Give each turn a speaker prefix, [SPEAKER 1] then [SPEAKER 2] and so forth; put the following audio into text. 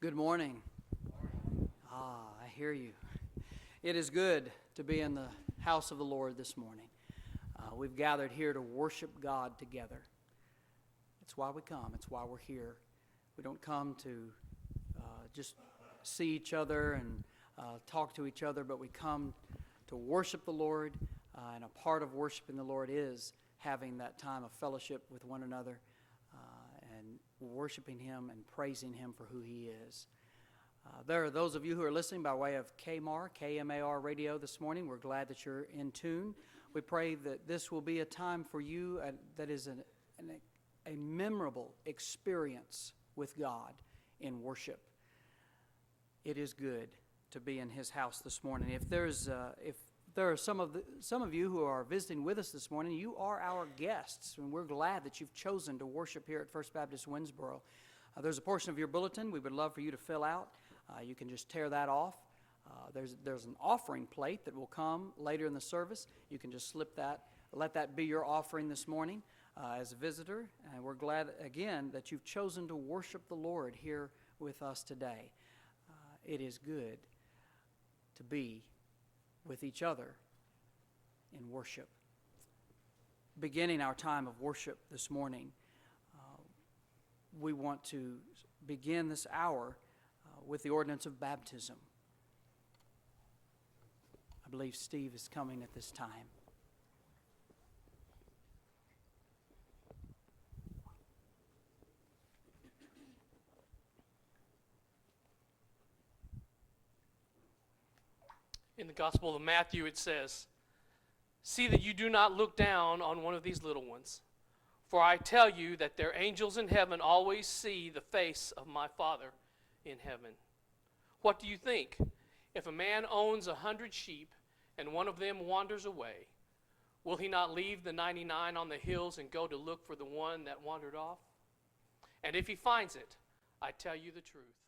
[SPEAKER 1] Good morning. I hear you. It is good to be in the house of the Lord this morning. We've gathered here to worship God together. It's why we come. It's why we're here. We don't come to just see each other and talk to each other, but we come to worship the Lord, and a part of worshiping the Lord is having that time of fellowship with one another, and worshiping Him and praising Him for who He is. There are those of you who are listening by way of KMAR radio this morning. We're glad that you're in tune. We pray that this will be a time for you that is a memorable experience with God in worship. It is good to be in His house this morning. If there are some of you who are visiting with us this morning, you are our guests, and we're glad that you've chosen to worship here at First Baptist Winsboro. There's a portion of your bulletin we would love for you to fill out. You can just tear that off. There's an offering plate that will come later in the service. You can just slip that, let that be your offering this morning as a visitor. And we're glad, again, that you've chosen to worship the Lord here with us today. It is good to be with each other in worship. Beginning our time of worship this morning, we want to begin this hour with the ordinance of baptism. I believe Steve is coming at this time.
[SPEAKER 2] In the Gospel of Matthew, it says, "See that you do not look down on one of these little ones, for I tell you that their angels in heaven always see the face of my Father in heaven. What do you think? If a man owns 100 sheep and one of them wanders away, will he not leave the 99 on the hills and go to look for the one that wandered off? And if he finds it, I tell you the truth,